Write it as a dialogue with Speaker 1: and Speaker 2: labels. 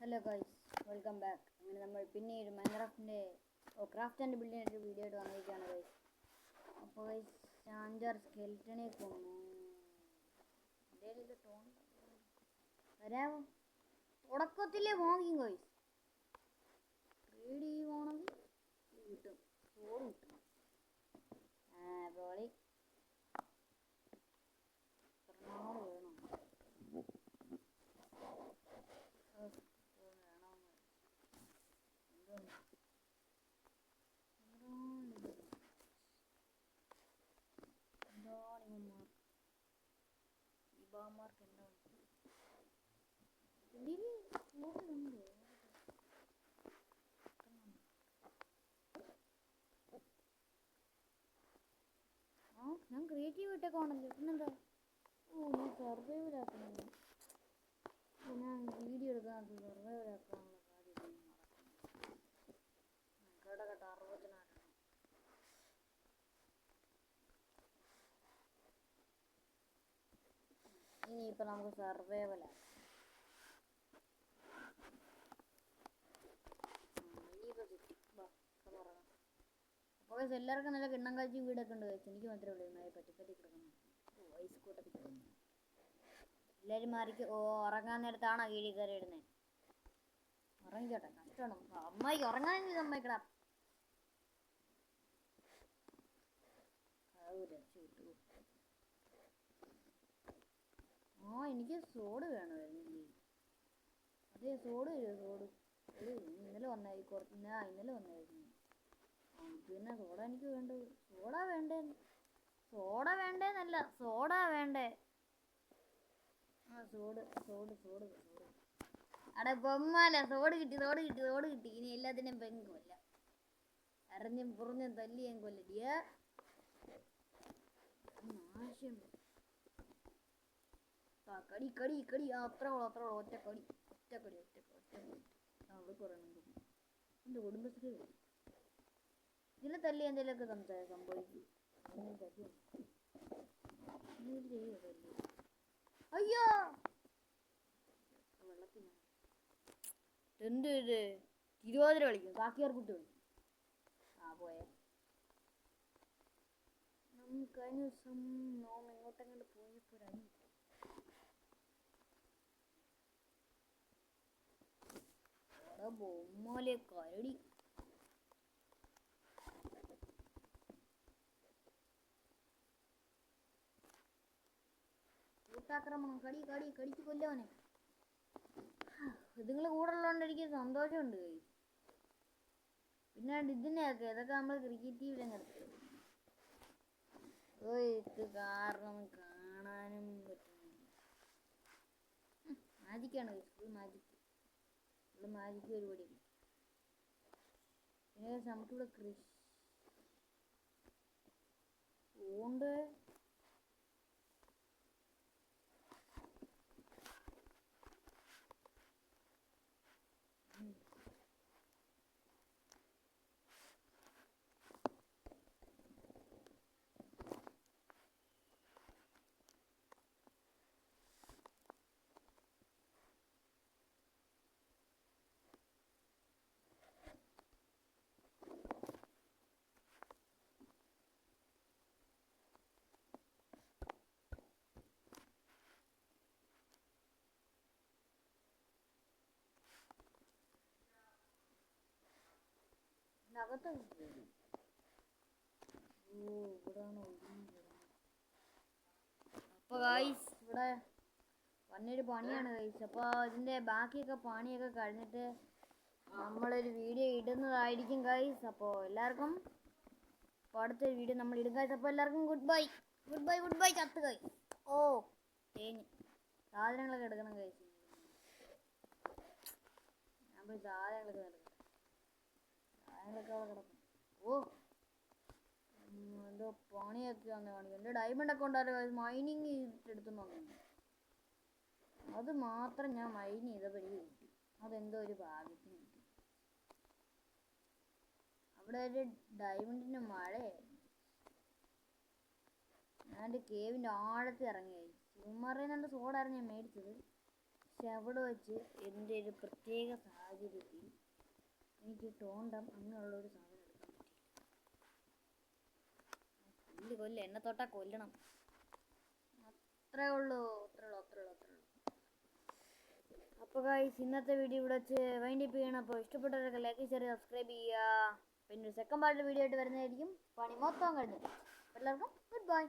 Speaker 1: Hello guys, welcome back. അങ്ങനെ നമ്മൾ പിന്നീട് മൈൻക്രാഫ്റ്റിൻ്റെ ക്രാഫ്റ്റ് ആൻഡ് ബിൽഡിങ്ങിൻ്റെ വീഡിയോ ആയിട്ട് വന്നിരിക്കുകയാണ് ഗൈസ്. അപ്പോൾ ഗൈസ്, ഞാൻ 5-6 സ്കെൽറ്റനെ കൊന്നു. എന്തെങ്കിലും ടോൺ വരാമോ? തുടക്കത്തിലേ വാങ്ങിക്കും ഗൈസ്. 3D വേണമെങ്കിൽ കിട്ടും, ചോറ് കിട്ടും. പോളി വേണം. ഇബാമാർക്ക് എന്താണ് ഞാൻ ക്രിയേറ്റീവ് ഇട്ടൊക്കെ ആണല്ലോ. പിന്നെന്താ? നീ സർവൈവലാക്കുന്നത്. ഞാൻ വീഡിയോ എടുക്കാൻ സർവൈവലാക്കാനുള്ള കാര്യം കേട്ട 64. ഇനിയിപ്പോൾ നമുക്ക് സർവൈവലാണ്. അപ്പോൾ എല്ലാവർക്കും നല്ല കിണ്ണം കാഴ്ചയും വീടൊക്കെ ഉണ്ട് കഴിച്ചു. എനിക്ക് മാത്രമേ ഉള്ളൂ നന്നായി പറ്റിപ്പറ്റി കിടക്കുന്നു. ഐസ് കൂട്ടത്തിൽ കിടക്കുന്നു. എല്ലാവരും മാറിക്ക്. ഉറങ്ങാൻ നേരത്താണോ കീഴി കയറി ഇടുന്നത്? ഉറങ്ങിക്കോട്ടെ, കഷ്ടമാണ്. അമ്മായി ഉറങ്ങാൻ സമ്മതിക്കടാ. എനിക്ക് സോഡ് വേണമായിരുന്നില്ലേ? അതെ, സോഡ് തരുമോ? സോഡ് ഇന്നലെ വന്നായിരുന്നു. പിന്നെ സോഡ എനിക്ക് വേണ്ടത്. സോഡ വേണ്ടേന്നല്ല, സോഡ വേണ്ടേ. സോഡ് അടെ പൊമ്മാല. സോഡ് കിട്ടി. ഇനി എല്ലാത്തിനും പെങ്കൊല്ല. അറിഞ്ഞും പുറഞ്ഞും തല്ലിയും കൊല്ലടിയ നാശം. കടി അത്ര ഒറ്റക്കടി. അവിടെ പറയണുണ്ട് എൻ്റെ കുടുംബശ്രീ ഇതിനെ തല്ലി എന്തെങ്കിലുമൊക്കെ സംഭവിക്കും. അയ്യോ, വെള്ളത്തിന് എന്ത് ഇത്? തിരുവാതിര കളിക്കും, കാക്കിയാർ കുട്ടി കളിക്കും. പോയെ കഴിഞ്ഞ ദിവസം എങ്ങോട്ടെങ്ങോട്ട് പോയപ്പോഴാണ് ബൊമ്മോലെ കരടി. കൂട്ടാക്രമണം. കടിച്ച് കൊല്ലവനെ. ഇതുങ്ങള് കൂടെ ഉള്ളതുകൊണ്ട് എനിക്ക് സന്തോഷമുണ്ട്. പിന്നെ ഇതിനെയൊക്കെ ഇതൊക്കെ നമ്മൾ ക്രിക്കറ്റ് നിർത്തി. ഇത് കാരണം കാണാനും പറ്റുന്നില്ല. മാജിക്കാണ് ഫുൾ മാജിക്ക് പരിപാടി. പിന്നെ നമുക്കിവിടെ കൃഷി ഉണ്ട്. അകത്ത് അപ്പോൾ ഗൈസ്, ഇവിടെ വന്നൊരു പണിയാണ് ഗൈസ്. അപ്പോൾ ഇതിൻ്റെ ബാക്കിയൊക്കെ പണിയൊക്കെ കഴിഞ്ഞിട്ട് നമ്മളൊരു വീഡിയോ ഇടുന്നതായിരിക്കും ഗൈസ്. അപ്പോൾ എല്ലാവർക്കും അടുത്തൊരു വീഡിയോ നമ്മൾ ഇടും ഗൈസ്. അപ്പോൾ എല്ലാവർക്കും ഗുഡ് ബൈ. ചത്ത് ഗൈസ്. തേഞ്ഞ് സാധനങ്ങളൊക്കെ എടുക്കണം ഗൈസ്. ഞാൻ പോയി സാധനങ്ങളൊക്കെ അവിടെ കിടക്കും. എന്തോ പണിയൊക്കെ വന്ന് കാണിക്കും. എൻ്റെ ഡയമണ്ടൊക്കെ ഉണ്ടായിരുന്നു മൈനിങ് ചെയ്തിട്ടെടുത്തെന്ന് പറഞ്ഞു. അത് മാത്രം ഞാൻ മൈൻ ചെയ്തപ്പോൾ കിട്ടി. അതെന്തോ ഒരു ഭാഗ്യത്തിന് കിട്ടി. അവിടെ ഒരു ഡയമണ്ടിൻ്റെ മഴയായിരുന്നു. ഞാൻ എൻ്റെ കേവിൻ്റെ ആഴത്തിൽ ഇറങ്ങിയായി. ചുമ്മാറിയുന്നുണ്ട്. സോഡായിരുന്നു ഞാൻ മേടിച്ചത്. പക്ഷെ അവിടെ വെച്ച് എൻ്റെ ഒരു പ്രത്യേക സാഹചര്യത്തിൽ എനിക്ക് ടോണ്ടം അങ്ങനെയുള്ളൊരു സാധനം എടുക്കാൻ പറ്റിയില്ല. കൊല്ല എന്നെ തൊട്ടാ കൊല്ലണം. അത്രേ ഉള്ളൂ. അപ്പോൾ ഗൈസ് ഇന്നത്തെ വീഡിയോ ഇവിടെ വെച്ച് വൈൻഡപ്പ് ചെയ്യണം. അപ്പോൾ ഇഷ്ടപ്പെട്ടവരൊക്കെ ലൈക്ക് ഷെയർ സബ്സ്ക്രൈബ് ചെയ്യുക. പിന്നെ സെക്കൻഡ് പാർട്ടിൽ വീഡിയോ ആയിട്ട് വരുന്നതായിരിക്കും. പണി മൊത്തം കഴിഞ്ഞു. എല്ലാവർക്കും ഗുഡ് ബൈ.